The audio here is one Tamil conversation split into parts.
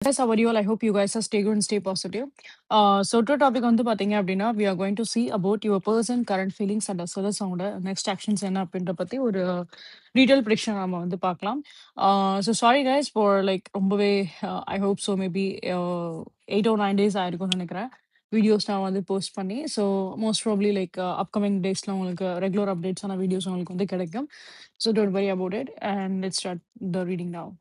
Guys, how are you all? I hope you guys are stay good and stay positive. So, topic வந்து பாத்தீங்க அப்படின்னா, we are going to see about your person, current feelings and as well as அவங்களோட next actions என்ன அப்படின்ற பத்தி ஒரு detailed prediction நாம வந்து பார்க்கலாம். So sorry guys for like ரொம்பவே I hope so maybe 8 or 9 days ஆயிருக்கும்னு நினைக்கிறேன். வீடியோஸ் நான் வந்து போஸ்ட் பண்ணி so most probably like upcoming டேஸில் உங்களுக்கு ரெகுலர் அப்டேட்ஸான வீடியோஸ் உங்களுக்கு வந்து கிடைக்கும். So don't worry about it and let's start the reading now.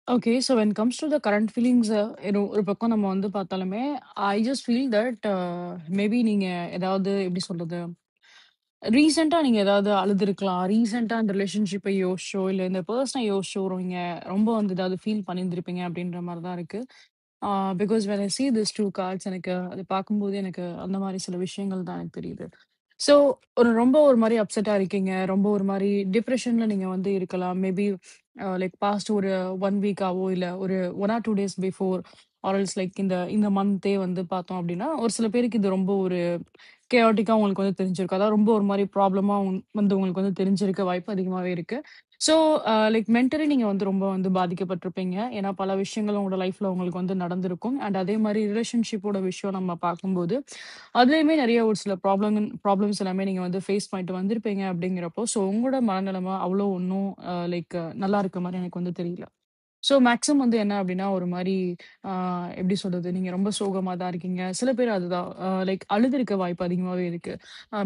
Okay. So when comes to the current feelings ஒரு பக்கம் நம்ம வந்து பார்த்தாலுமே, I just feel that maybe நீங்க ஏதாவது எப்படி சொல்றது? ரீசென்ட்டா நீங்க ஏதாவது அழுதுருக்கலாம். ரீசென்ட்டா அந்த ரிலேஷன்ஷிப்ப யோசிச்சோ, இல்ல இந்த பெர்சன யோசிச்சோ நீங்க ரொம்ப வந்து ஏதாவது ஃபீல் பண்ணியிருந்திருப்பீங்க அப்படின்ற மாரி தான் இருக்கு. Ah because when I see this 2 cards எனக்கு அது பார்க்கும்போது எனக்கு அந்த மாரி சில விஷயங்கள் தான் எனக்கு தெரியுது. ஸோ ரொம்ப ஒரு மாரி அப்செட்டா இருக்கீங்க. ரொம்ப ஒரு மாரி டிப்ரஷன்ல நீங்க வந்து இருக்கலாம். மேபி லைக் பாஸ்ட் ஒரு 1 வீக்காவோ, இல்ல ஒரு 1 or 2 days before or else like இந்த இந்த மந்த்தே வந்து பார்த்தோம் அப்படின்னா, ஒரு சில பேருக்கு இது ரொம்ப ஒரு கேஆட்டிக்கா உங்களுக்கு வந்து தெரிஞ்சிருக்கும். அதாவது ரொம்ப ஒரு மாரி ப்ராப்ளமா வந்து உங்களுக்கு வந்து தெரிஞ்சிருக்க வாய்ப்பு அதிகமாவே இருக்கு. ஸோ லைக் மென்டலி நீங்க வந்து ரொம்ப வந்து பாதிக்கப்பட்டிருப்பீங்க. ஏன்னா பல விஷயங்கள் உங்களோட லைஃப்ல உங்களுக்கு வந்து நடந்திருக்கும். அண்ட் அதே மாரி ரிலேஷன்ஷிப்போட விஷயம் நம்ம பார்க்கும்போது, அதுலயுமே நெறைய ஒரு சில ப்ராப்ளம்ஸ் எல்லாமே நீங்க வந்து ஃபேஸ் பண்ணிட்டு வந்திருப்பீங்க அப்படிங்கிறப்போ, ஸோ உங்களோட மனநிலைமை அவ்வளோ ஒண்ணும் லைக் நல்லா இருக்க மாரி எனக்கு வந்து தெரியல. ஸோ மேக்ஸிமம் வந்து என்ன அப்டின்னா, ஒரு மாரி ஆ எப்படி சொல்றது? நீங்க ரொம்ப சோகமா தான் இருக்கீங்க. சில பேர் அதுதான் லைக் அழுதுருக்க வாய்ப்பு அதிகமாவே இருக்கு.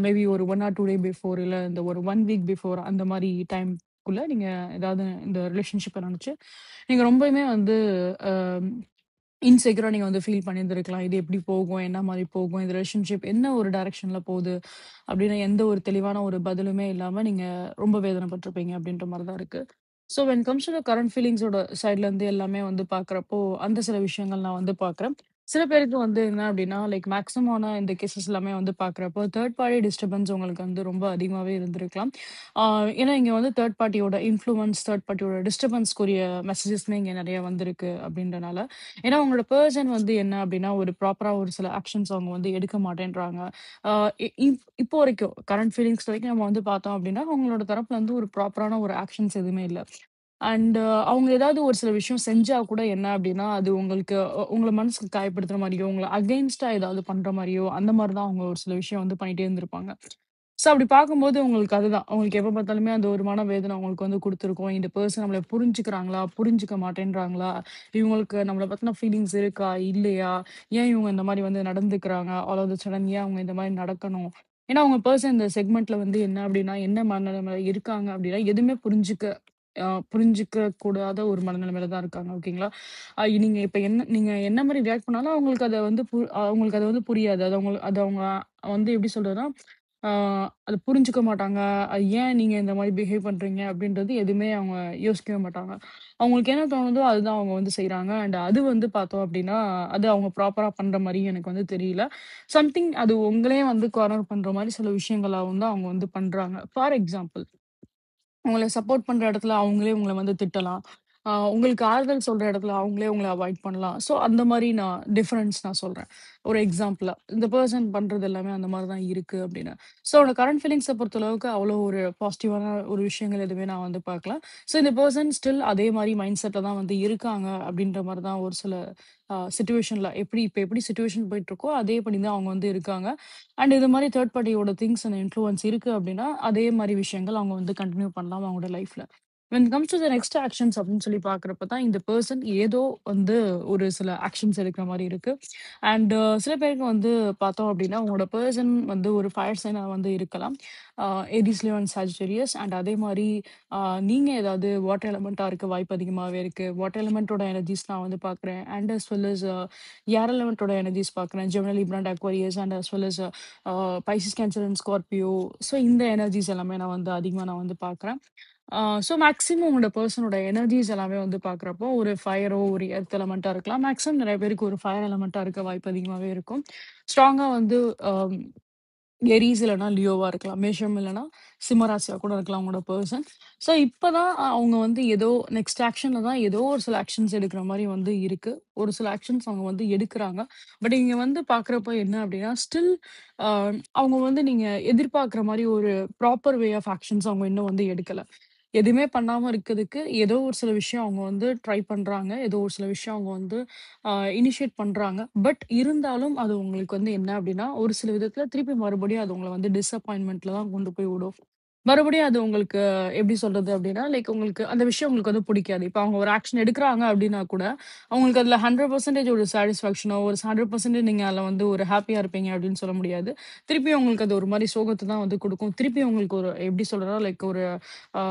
மேபி ஒரு 1 ஆர் 2 டே பிஃபோர் இல்ல இந்த ஒரு 1 வீக் பிஃபோர் அந்த மாரி டைம்க்குள்ள நீங்க ஏதாவது இந்த ரிலேஷன்ஷிப்ப நெனச்சு, நீங்க ரொம்பவுமே வந்து அ இன்செக்யூரா நீங்க வந்து ஃபீல் பண்ணியிருந்திருக்கலாம். இது எப்படி போகும்? என்ன மாரி போகும்? இந்த ரிலேஷன்ஷிப் என்ன ஒரு டைரக்ஷன்ல போது? அப்படின்னு எந்த ஒரு தெளிவான ஒரு பதிலுமே இல்லாம நீங்க ரொம்ப வேதனைப்பட்டுருப்பீங்க அப்படின்ற மாரி தான் இருக்கு. So when comes to the current ஃபீலிங்ஸோட சைட்ல இருந்து எல்லாமே வந்து பார்க்குறப்போ, அந்த சில விஷயங்கள் நான் வந்து பார்க்குறேன். சில பேருக்கு வந்து என்ன அப்படின்னா, லைக் மேக்ஸிமமான இந்த கேஸஸ் எல்லாமே வந்து பார்க்குறப்போ, தேர்ட் பார்ட்டி டிஸ்டர்பன்ஸ் உங்களுக்கு வந்து ரொம்ப அதிகமாவே இருந்திருக்கலாம். ஆ ஏன்னா இங்க வந்து தேர்ட் பார்ட்டியோட இன்ஃப்ளூயன்ஸ், தேர்ட் பார்ட்டியோட டிஸ்டர்பன்ஸ்க்குரிய மெசேஜஸ்மே இங்க நெறைய வந்திருக்கு அப்படின்றனால, ஏன்னா உங்களோட பெர்சன் வந்து என்ன அப்படின்னா, ஒரு ப்ராப்பரா ஒரு சில ஆக்ஷன்ஸ் அவங்க வந்து எடுக்க மாட்டேன்றாங்க. ஆ இப்போ வரைக்கும் கரண்ட் ஃபீலிங்ஸ் வரைக்கும் நம்ம வந்து பார்த்தோம் அப்படின்னா, அவங்களோட தரப்புல இருந்து ஒரு ப்ராப்பரான ஒரு ஆக்ஷன்ஸ் எதுவுமே இல்ல. அண்ட் அவங்க ஏதாவது ஒரு சில விஷயம் செஞ்சா கூட என்ன அப்படின்னா, அது உங்களுக்கு உங்கள மனசுக்கு காயப்படுத்துற மாரியோ, உங்கள அகைன்ஸ்ட்டா ஏதாவது பண்ற மாரியோ, அந்த மாரி தான் அவங்க ஒரு சில விஷயம் வந்து பண்ணிட்டே இருந்திருப்பாங்க. ஸோ அப்படி பார்க்கும்போது உங்களுக்கு அதுதான். உங்களுக்கு எப்ப பார்த்தாலுமே அந்த ஒரு மனவேதனை உங்களுக்கு வந்து குடுத்துருக்கும். இந்த பெர்சன் நம்மள புரிஞ்சுக்கிறாங்களா? புரிஞ்சுக்க மாட்டேன்றாங்களா? இவங்களுக்கு நம்மள பத்தின ஃபீலிங்ஸ் இருக்கா? இல்லையா? ஏன் இவங்க இந்த மாரி வந்து நடந்துக்கிறாங்க? ஆல் ஆஃப் த சடன் ஏன் அவங்க இந்த மாரி நடக்கணும்? ஏன்னா உங்க பெர்சன் இந்த செக்மெண்ட்ல வந்து என்ன அப்படின்னா, என்ன மனநிலைமையில இருக்காங்க அப்படின்னா, எதுவுமே புரிஞ்சுக்க கூடாத ஒரு மனநிலைமையில தான் இருக்காங்க. ஓகேங்களா? நீங்க இப்ப நீங்க என்ன மாரி ரியாக்ட் பண்ணாலும் அவங்களுக்கு அத வந்து அவங்களுக்கு அது வந்து புரியாது. அது அவங்க வந்து எப்படி சொல்றதுன்னா, ஆ அத புரிஞ்சுக்க மாட்டாங்க. ஏன் நீங்க இந்த மாரி பிஹேவ் பண்றீங்க அப்படின்றது எதுவுமே அவங்க யோசிக்கவே மாட்டாங்க. அவங்களுக்கு என்ன தோணுதோ அதுதான் அவங்க வந்து செய்றாங்க. அண்ட் அது வந்து பார்த்தோம் அப்படின்னா, அது அவங்க ப்ராப்பரா பண்ற மாரி எனக்கு வந்து தெரியல. சம்திங் அது உங்களையே வந்து கார்னர் பண்ற மாரி சில விஷயங்களாவும் தான் அவங்க வந்து பண்றாங்க. ஃபார் எக்ஸாம்பிள் உங்கள சப்போர்ட் பண்ற இடத்துல அவங்களே உங்கள வந்து திட்டலாம். உங்களுக்கு ஆறுதல் சொல்ற இடத்துல அவங்களே உங்கள அவாய்ட் பண்ணலாம். ஸோ அந்த மாரி நான் சொல்றேன். ஒரு எக்ஸாம்பிளா. இந்த பெர்சன் பண்றது எல்லாமே அந்த மாரி தான் இருக்கு அப்படின்னு. ஸோ அவனோட கரண்ட் ஃபீலிங்ஸ பொறுத்தளவுக்கு அவ்வளோ ஒரு பாசிட்டிவான ஒரு விஷயங்கள் எதுவுமே நான் வந்து பார்க்கல. ஸோ இந்த பெர்சன் ஸ்டில் அதே மாரி மைண்ட் செட்ல தான் வந்து இருக்காங்க அப்படின்ற மாரி தான் ஒரு சில சிச்சுவேஷன்ல எப்படி சிச்சுவேஷன் போயிட்டுருக்கோ, அதே படி தான் அவங்க வந்து இருக்காங்க. அண்ட் இது மாரி தேர்ட் பார்ட்டியோட திங்ஸ் அண்ட் இன்ஃப்ளூயன்ஸ் இருக்கு அப்டின்னா, அதே மாரி விஷயங்கள் அவங்க வந்து கன்டின்யூ பண்ணலாம் அவங்களோட லைஃப்ல. When it comes to the next actions அப்டின்னு சொல்லி பார்க்குறப்ப தான், இந்த பெர்சன் ஏதோ வந்து ஒரு சில ஆக்ஷன்ஸ் எடுக்கிற மாரி இருக்கு. அண்ட் சில பேருக்கு வந்து பார்த்தோம் அப்டின்னா, உங்களோட பெர்சன் வந்து ஒரு ஃபயர் சைனா வந்து இருக்கலாம். அ Aries, Leo and Sagittarius and அதே மாரி அ நீங்க ஏதாவது வாட்டர் எலிமெண்ட்டா இருக்க வாய்ப்பு அதிகமாவே இருக்கு. வாட்டர் எலிமெண்ட்டோட எனர்ஜிஸ் நான் வந்து பார்க்குறேன். And as well as air எலிமெண்ட்டோட எனர்ஜிஸ் பார்க்குறேன். Gemini, Libra and Aquarius and as well as Pisces, Cancer and Scorpio. So இந்த எனர்ஜிஸ் எல்லாமே நான் வந்து பார்க்குறேன். ஸோ மேக்ஸிமம் உங்களோட பெர்சனோட எனர்ஜிஸ் எல்லாமே வந்து பார்க்குறப்போ, ஒரு ஃபயரோ, ஒரு எர்த் எலமெண்ட்டா இருக்கலாம். மேக்ஸிமம் நெறைய பேருக்கு ஒரு ஃபயர் எலமெண்ட்டா இருக்க வாய்ப்பு அதிகமாவே இருக்கும். ஸ்ட்ராங்கா வந்து அம் ஏரீஸ் இல்லன்னா லியோவா இருக்கலாம். மேஷம் இல்லன்னா சிம்ம ராசியா கூட இருக்கலாம் உங்களோட பெர்சன். ஸோ இப்ப தான் அவங்க வந்து ஏதோ நெக்ஸ்ட் ஆக்ஷன்ல தான் ஏதோ ஒரு சில ஆக்ஷன்ஸ் எடுக்கிற மாரி வந்து இருக்கு. ஒரு சில ஆக்ஷன்ஸ் அவங்க வந்து எடுக்குறாங்க. பட் இங்க வந்து பார்க்குறப்போ என்ன அப்டின்னா, ஸ்டில் அ அவங்க வந்து நீங்க எதிர்பார்க்குற மாரி ஒரு ப்ராப்பர் வே ஆஃப் ஆக்ஷன்ஸ் அவங்க இன்னும் வந்து எடுக்கல. எதுவுமே பண்ணாம இருக்கதுக்கு ஏதோ ஒரு சில விஷயம் அவங்க வந்து ட்ரை பண்றாங்க. ஏதோ ஒரு சில விஷயம் அவங்க வந்து அ இனிஷியேட் பண்றாங்க. பட் இருந்தாலும் அது உங்களுக்கு வந்து என்ன அப்டின்னா, ஒரு சில விதத்துல திருப்பி மறுபடியும் அது உங்கள வந்து டிசப்பாயின்ட்மென்ட்ல தான் கொண்டு போய் விடும். மறுபடியும் அது உங்களுக்கு எப்படி சொல்றது அப்டின்னா, லைக் உங்களுக்கு அந்த விஷயம் உங்களுக்கு வந்து புடிக்காது. இப்ப அவங்க ஒரு ஆக்ஷன் எடுக்குறாங்க அப்டின்னா கூட, அவங்களுக்கு அதுல 100% ஒரு சாட்டிஸ்ஃபேக்ஷனோ, ஒரு 100% நீங்க அதுல வந்து ஒரு ஹேப்பியா இருப்பீங்க அப்டின்னு சொல்ல முடியாது. திருப்பி உங்களுக்கு அது ஒரு மாரி சோகத்த தான் வந்து குடுக்கும். திருப்பி உங்களுக்கு ஒரு எப்படி சொல்றதுனா, லைக் ஒரு ஆ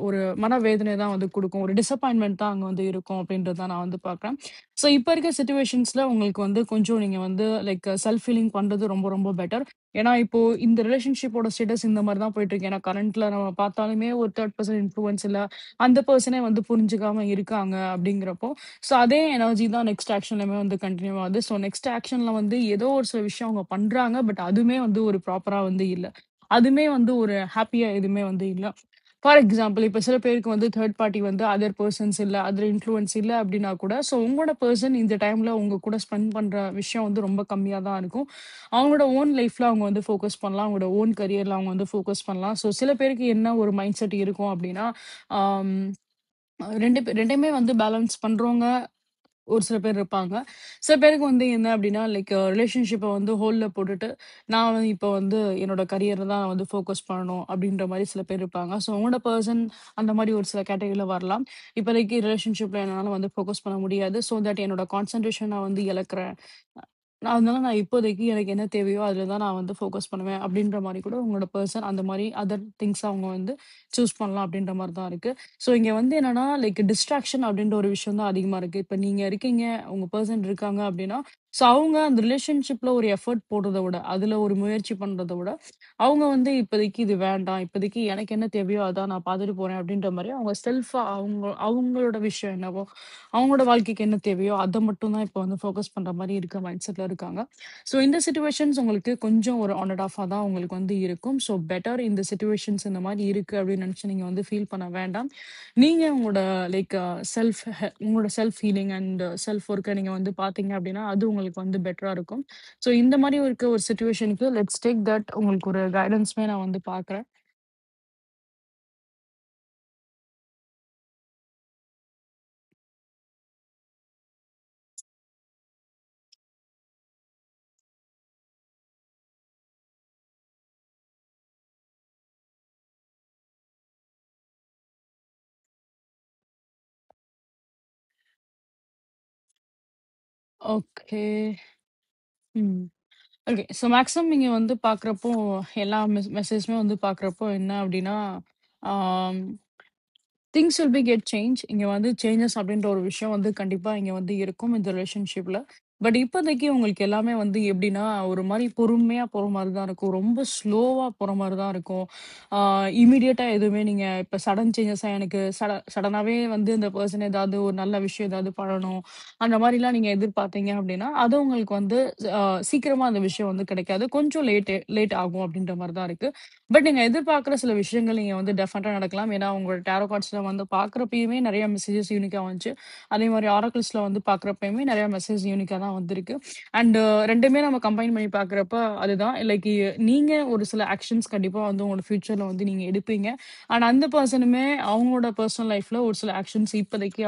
ஒரு மனவேதனை தான் வந்து குடுக்கும். ஒரு டிசப்பாயின்ட்மென்ட் தான் அங்க வந்து இருக்கும் அப்டின்றத தான் நான் வந்து பார்க்குறேன். ஸோ இப்ப இருக்க சிச்சுவேஷன்ஸ்ல உங்களுக்கு வந்து கொஞ்சம் நீங்க வந்து லைக் செல்ஃப் ஹீலிங் பண்றது ரொம்ப ரொம்ப பெட்டர். ஏன்னா, இப்போ இந்த ரிலேஷன்ஷிப்போட ஸ்டேட்டஸ் இந்த மாரி தான் போயிட்டுருக்கு. ஏன்னா, கரண்ட்ல நம்ம பார்த்தாலுமே ஒரு 3 பெர்சன் இன்ஃப்ளூயன்ஸ் இல்ல. அந்த பெர்சனே வந்து புரிஞ்சுக்காம இருக்காங்க அப்படிங்கிறப்போ, ஸோ அதே எனர்ஜி தான் நெக்ஸ்ட் ஆக்ஷன்லயுமே வந்து கன்டின்யூ ஆகுது. ஸோ நெக்ஸ்ட் ஆக்ஷன்ல வந்து ஏதோ ஒரு சில விஷயம் அவங்க பண்றாங்க. பட் அதுவுமே வந்து ஒரு ப்ராப்பரா வந்து இல்ல. அதுவுமே வந்து ஒரு ஹேப்பியா எதுவுமே வந்து இல்ல. ஃபார் எக்ஸாம்பிள் இப்ப சில பேருக்கு வந்து தேர்ட் பார்ட்டி வந்து அதர் பெர்சன்ஸ் இல்ல, அதர் இன்ஃப்ளூயன்ஸ் இல்ல அப்டின்னா கூட, ஸோ உங்களோட பெர்சன் இந்த டைம்ல உங்க கூட ஸ்பெண்ட் பண்ற விஷயம் வந்து ரொம்ப கம்மியா தான் இருக்கும். அவங்களோட ஓன் லைஃப்ல அவங்க வந்து ஃபோக்கஸ் பண்ணலாம். அவங்களோட ஓன் கரியர்ல அவங்க வந்து ஃபோக்கஸ் பண்ணலாம். ஸோ சில பேருக்கு என்ன ஒரு மைண்ட் செட் இருக்கும் அப்டின்னா, ஆம் 2யுமே வந்து பேலன்ஸ் பண்றவங்க ஒரு சில பேர் இருப்பாங்க. சில பேருக்கு வந்து என்ன அப்டின்னா, லைக் ரிலேஷன்ஷிப்ப வந்து ஹோல்ட்ல போட்டுட்டு, நான் வந்து இப்ப வந்து என்னோட கரியர்ல தான் வந்து ஃபோக்கஸ் பண்ணணும் அப்டின்ற மாரி சில பேர் இருப்பாங்க. ஸோ உங்களோட பெர்சன் அந்த மாரி ஒரு சில கேட்டகரில வரலாம். இப்போதைக்கு ரிலேஷன்ஷிப்ல என்னால வந்து ஃபோக்கஸ் பண்ண முடியாது. ஸோ தட் என்னோட கான்சன்ட்ரேஷன் நான் வந்து இழக்கிறேன். அதனால நான் இப்போதைக்கு எனக்கு என்ன தேவையோ அதில தான் நான் வந்து ஃபோக்கஸ் பண்ணுவேன். அப்டின்ற மாரி கூட உங்களோட பெர்சன் அந்த மாரி அதர் திங்ஸ் அவங்க வந்து சூஸ் பண்ணலாம் அப்டின்ற மாரி தான் இருக்கு. ஸோ இங்க வந்து என்னன்னா, லைக் டிஸ்ட்ராக்ஷன் அப்டின்ற ஒரு விஷயம் தான் அதிகமா இருக்கு. இப்ப நீங்க இருக்கீங்க, உங்க பெர்சன் இருக்காங்க அப்டின்னா, ஸோ அவங்க அந்த ரிலேஷன்ஷிப்ல ஒரு எஃபோர்ட் போடுறத விட, அதுல ஒரு முயற்சி பண்றத விட, அவங்க வந்து இப்போதைக்கு இது வேண்டாம். இப்போதைக்கு எனக்கு என்ன தேவையோ அதான் நான் பார்த்துட்டு போறேன் அப்டின்ற மாரி அவங்க செல்ஃபா அவங்களோட விஷயம் என்னவோ, அவங்களோட வாழ்க்கைக்கு என்ன தேவையோ அத மட்டும் தான் இப்ப வந்து ஃபோக்கஸ் பண்ற மாரி இருக்க மைண்ட் செட்ல இருக்காங்க. ஸோ இந்த சிட்யூவேஷன்ஸ் உங்களுக்கு கொஞ்சம் ஒரு ஆன் அண்ட் ஆஃபா தான் உங்களுக்கு வந்து இருக்கும். ஸோ பெட்டர் இந்த சிட்யூவேஷன்ஸ் இந்த மாரி இருக்கு அப்டின்னு நெனச்சு நீங்க வந்து ஃபீல் பண்ண வேண்டாம். நீங்க உங்களோட லைக் உங்களோட செல்ஃப் ஹீலிங் அண்ட் செல்ஃப் ஒர்க்க நீங்க வந்து பார்த்தீங்க அப்டின்னா, அது உங்களுக்கு வந்து பெட்டரா இருக்கும். ஸோ இந்த மாரி இருக்க ஒரு சிட்யூவேஷனுக்கு லெட்ஸ் டேக் தட் உங்களுக்கு ஒரு கைடன்ஸுமே நான் வந்து பார்க்குறேன். ஓகே. ம். ஓகே. ஸோ மேக்ஸிமம் நீங்க வந்து பார்க்குறப்போ, எல்லா மெசேஜுமே வந்து பார்க்குறப்போ என்ன அப்டின்னா, ஆம் things will be get change. இங்க வந்து சேஞ்சஸ் அப்டின்ற ஒரு விஷயம் வந்து கண்டிப்பா இங்க வந்து இருக்கும் இந்த ரிலேஷன்ஷிப்ல. பட் இப்போதைக்கு உங்களுக்கு எல்லாமே வந்து எப்படின்னா, ஒரு மாரி பொறுமையா போற மாரி தான் இருக்கும். ரொம்ப ஸ்லோவா போற மாரி தான் இருக்கும். ஆ இம்மீடியட்டா எதுவுமே நீங்க இப்ப சடன் சேஞ்சஸா எனக்கு சடனாவே வந்து இந்த பெர்சன் ஏதாவது ஒரு நல்ல விஷயம் ஏதாவது பண்ணணும். அந்த மாரிலாம் நீங்க எதிர்பார்த்தீங்க அப்படின்னா, அது உங்களுக்கு வந்து அ சீக்கிரமா அந்த விஷயம் வந்து கிடைக்காது. கொஞ்சம் லேட் ஆகும் அப்படின்ற மாரி தான் இருக்கு. பட் நீங்க எதிர்பார்க்குற சில விஷயங்கள் நீங்க வந்து டெஃபினட்டா நடக்கலாம். ஏன்னா, உங்களோட டாரோ கார்ட்ஸ்ல வந்து பார்க்குறப்பயுமே நெறைய மெசேஜஸ் யூனிக்கா வந்துச்சு. அதே மாரி ஆரக்கிள்ஸ்ல வந்து பார்க்குறப்பயுமே நெறைய மெசேஜ் யூனிக்கா தான் வந்திருக்கு. அண்ட் 2மே நம்ம கம்பைன் பண்ணி பார்க்குறப்ப அதுதான் லைக் நீங்க ஒரு சில ஆக்ஷன்ஸ் கண்டிப்பா வந்து உங்களோட ஃபியூச்சர்ல வந்து நீங்க எடுப்பீங்க. அண்ட் அந்த பெர்சனுமே அவங்களோட பெர்சனல் லைஃப்ல ஒரு சில ஆக்ஷன்ஸ் இப்போதைக்கு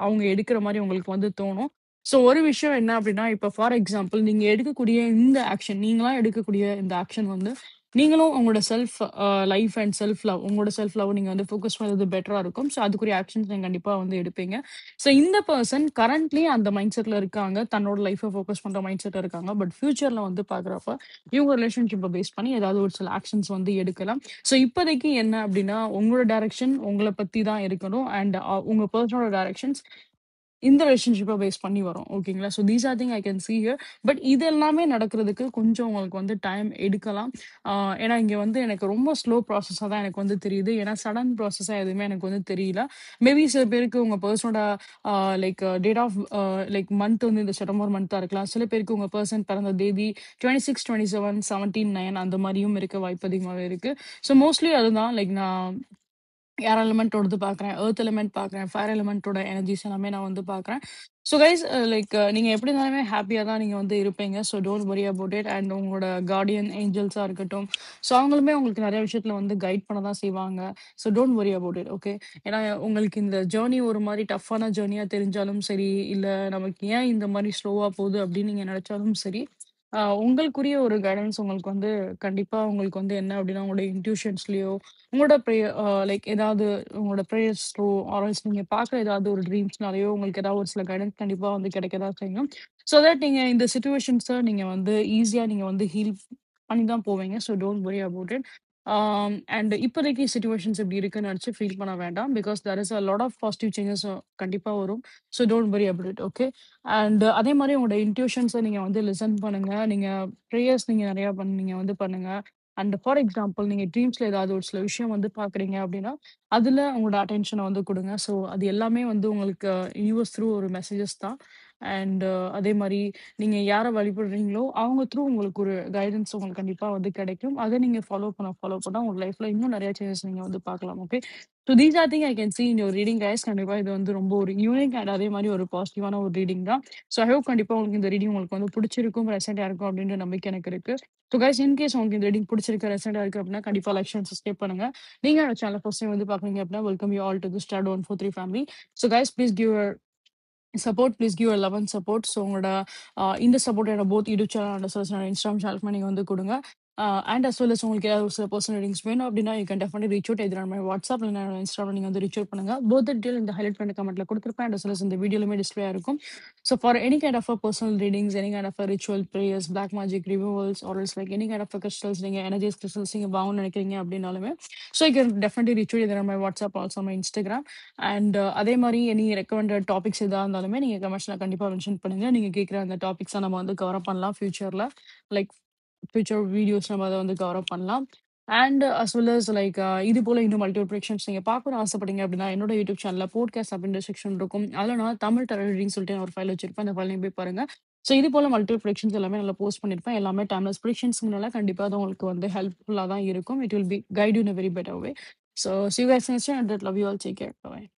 அவங்க எடுக்கிற மாரி உங்களுக்கு வந்து தோணும். ஸோ ஒரு விஷயம் என்ன அப்டின்னா, இப்ப ஃபார் எக்ஸாம்பிள் நீங்க எடுக்கக்கூடிய இந்த ஆக்ஷன் நீங்களா எடுக்கக்கூடிய இந்த ஆக்ஷன் வந்து நீங்களும் உங்களோட self life and self love உங்களோட செல்ஃப் லவ் நீங்க வந்து ஃபோக்கஸ் பண்றது பெட்டரா இருக்கும். ஸோ அதுக்குரிய ஆக்ஷன்ஸ் நீங்க கண்டிப்பா வந்து எடுப்பீங்க. ஸோ இந்த பெர்சன் கரண்ட்லி அந்த மைண்ட் செட்ல இருக்காங்க. தன்னோட லைஃப்ப ஃபோக்கஸ் பண்ற மைண்ட் செட்ல இருக்காங்க. பட் ஃபியூச்சர்ல வந்து பார்க்குறப்ப, இவங்க ரிலேஷன்ஷிப்ப பேஸ் பண்ணி ஏதாவது ஒரு சில ஆக்ஷன்ஸ் வந்து எடுக்கலாம். ஸோ இப்போதைக்கு என்ன அப்டின்னா, உங்களோட டைரக்ஷன் உங்கள பத்தி தான் இருக்கணும். அண்ட் உங்க பெர்சனோட டைரக்ஷன்ஸ் இந்த ரிலேஷன்ஷிப்ப பேஸ் பண்ணி வரும். ஓகேங்களா? So these are thing I can see here. But இது எல்லாமே நடக்கிறதுக்கு கொஞ்சம் உங்களுக்கு வந்து டைம் எடுக்கலாம். ஆ ஏன்னா இங்க வந்து எனக்கு ரொம்ப ஸ்லோ ப்ராசஸா தான் எனக்கு வந்து தெரியுது. ஏன்னா சடன் ப்ராசஸா எதுவுமே எனக்கு வந்து தெரியல. மேபி சில பேருக்கு உங்க பெர்சனோட ah like date of like month வந்து இந்த செப்டம்பர் மந்த்தா இருக்கலாம். சில பேருக்கு உங்க பெர்சன் பிறந்த தேதி 26, 27, 17, 9 அந்த மாரியும் இருக்க வாய்ப்பு அதிகமாவே இருக்கு. ஸோ மோஸ்ட்லி அதுதான் லைக் நான் ஏர் எலிமெண்டோடது பார்க்குறேன். எர்த் எலிமெண்ட் பார்க்குறேன். ஃபயர் எலிமெண்டோட எனர்ஜிஸ் எல்லாமே நான் வந்து பார்க்குறேன். ஸோ கைஸ் லைக் நீங்க எப்படி இருந்தாலுமே ஹேப்பியா தான் நீங்க வந்து இருப்பீங்க. So don't worry about it. And உங்களோட கார்டியன் ஏஞ்சல்ஸா இருக்கட்டும். ஸோ அவங்களுமே உங்களுக்கு நெறைய விஷயத்துல வந்து கைட் பண்ண தான் செய்வாங்க. So don't worry about it. Okay. ஏன்னா உங்களுக்கு இந்த ஜர்னி ஒரு மாரி டஃப்பான ஜர்னியா தெரிஞ்சாலும் சரி, இல்ல நமக்கு ஏன் இந்த மாரி ஸ்லோவா போகுது அப்படின்னு நீங்க நெனச்சாலும் சரி, உங்களுக்குரிய ஒரு கைடன்ஸ் உங்களுக்கு வந்து கண்டிப்பா உங்களுக்கு வந்து என்ன அப்படின்னா, உங்களுடைய இன்ட்யூஷன்ஸ்லயோ உங்களோட லைக் ஏதாவது உங்களோட பிரேயர்ஸ் த்ரூ ஆர்எல்ஸ் நீங்க பார்க்குற ஏதாவது ஒரு ட்ரீம்ஸ்னாலயோ உங்களுக்கு ஏதாவது ஒரு சில கைடன்ஸ் கண்டிப்பா வந்து கிடைக்க தான் செய்யும். ஸோ தட் நீங்க இந்த சிச்சுவேஷன்ஸ நீங்க வந்து ஈஸியா நீங்க வந்து ஹீல் பண்ணி தான் போவீங்க. So don't worry about it. And இப்போதைக்கு சிச்சுவேஷன்ஸ் இப்படி இருக்குன்னு நினச்சு ஃபீல் பண்ண வேண்டாம். Because there is a lot of positive changes கண்டிப்பா வரும். So don't worry about it. Okay. And அதே மாரி உங்களோட இன்ட்யூஷன்ஸ நீங்க வந்து லிசன் பண்ணுங்க. நீங்க பிரேயர்ஸ் நீங்க நெறையா நீங்க வந்து பண்ணுங்க. அண்ட் ஃபார் எக்ஸாம்பிள் நீங்க ட்ரீம்ஸ்ல ஏதாவது ஒரு சில விஷயம் வந்து பார்க்குறீங்க அப்படின்னா, அதுல உங்களோட அட்டென்ஷன வந்து குடுங்க. ஸோ அது எல்லாமே வந்து உங்களுக்கு யூனிவர்ஸ் த்ரூ ஒரு மெசேஜஸ் தான். அண்ட் அதே மாரி நீங்க யார வழிபடுறீங்களோ, அவங்க த்ரூ உங்களுக்கு ஒரு கைடன்ஸ் உங்களுக்கு கண்டிப்பா வந்து கிடைக்கும். அத நீங்க ஃபாலோ பண்ணா உங்க லைஃப்ல இன்னும் நெறைய சேஞ்சஸ் நீங்க வந்து பார்க்கலாம். Okay. So these are thing I can see in your reading guys. கண்டிப்பா இது வந்து ரொம்ப ஒரு யூனிக் அண்ட் அதே மாரி ஒரு பாசிட்டிவான ஒரு ரீடிங் தான். ஸோ ஐ ஹோப் கண்டிப்பா உங்களுக்கு இந்த ரீடிங் உங்களுக்கு வந்து புடிச்சிருக்கும், ரெசன்ட்டா இருக்கும் அப்படின்ற நம்பிக்கை எனக்கு இருக்கு. ஸோ கைஸ் இன்கேஸ் உங்களுக்கு இந்த ரீடிங் பிடிச்சிருக்கு, ரெசன்ட்டா இருக்கு அப்படின்னா, கண்டிப்பா லைக், ஷேர், சப்ஸ்கிரைப் பண்ணுங்க. நீங்க என்னோட சேனல ஃபர்ஸ்ட் டைம் வந்து பார்க்குறீங்க அப்படின்னா, welcome you all to the star 143 family. So guys please give your support, please give your love and support. So உங்களோட இந்த சப்போர்ட் என்னோட போத் யூடியூப் சேனல் அண்ட் என்னோட இன்ஸ்டாகிராம் சேனலுக்குமே நீங்க வந்து குடுங்க. அண்ட் அஸ் வெல் அஸ் உங்களுக்கு ஏதாவது ஒரு சில பர்சனல் ரீடிங்ஸ் வேணும் அப்படின்னா, you can definitely reach out either on my WhatsApp இல்ல என்னோட இன்ஸ்டாகிராம்ல நீங்க வந்து ரீச் அவுட் பண்ணுங்க. போத் த டீடைல் இந்த ஹைலைட் பண்ண கமெண்ட்ல குடுத்திருப்பேன். அண்ட் அஸ் வெல் அஸ் இந்த வீடியோலயுமே டிஸ்ப்ளே ஆயிருக்கும். So for any kind of personal readings, any kind of ritual prayers, black magic removals or else like any kind of crystals நீங்க எனர்ஜைஸ் கிறிஸ்டல்ஸ் நீங்க வாங்கணும்னு நினைக்கிறீங்க அப்படின்னாலுமே, so you can definitely reach out either on my WhatsApp also my Instagram. And அதே மாரி எனி ரெக்கமெண்டட் டாபிக்ஸ் எதா இருந்தாலுமே நீங்க கமெண்ட்ஸ்ல கண்டிப்பா மென்ஷன் பண்ணுங்க. நீங்க கேட்கிற அந்த டாபிக்ஸ நம்ம வந்து கவர் அப் பண்ணலாம் ஃபியூச்சர்ல. லைக் ஃபியூச்சர் வீடியோஸ் நம்ம அத வந்து கவர் அப் பண்ணலாம். And as well as like இது போல இன்னும் மல்டிபிள் ப்ரடிக்ஷன்ஸ் நீங்க பார்க்கணும்னு ஆசைப்பட்டீங்க அப்படின்னா, என்னோட யூடியூப் சேனல்ல போட்காஸ்ட் அப்படின்ற செக்ஷன் இருக்கும். அதுல நான் தமிழ் டெரர் ரீடிங்ஸ் சொல்லிட்டு நான் ஒரு ஃபைல் வச்சிருப்பேன். அந்த ஃபைல் நீங்க போய் பாருங்க. ஸோ இது போல மல்டிபிள் ப்ரடிக்ஷன்ஸ் எல்லாமே நல்லா போஸ்ட் பண்ணியிருப்பேன். எல்லாமே டைம்லெஸ் ப்ரடிக்ஷன்ஸ்னால கண்டிப்பா அது உங்களுக்கு வந்து ஹெல்ப்ஃபுல்லா தான் இருக்கும். It will be guide you in a very better way. So see you guys next time and love you all. Take care. Bye.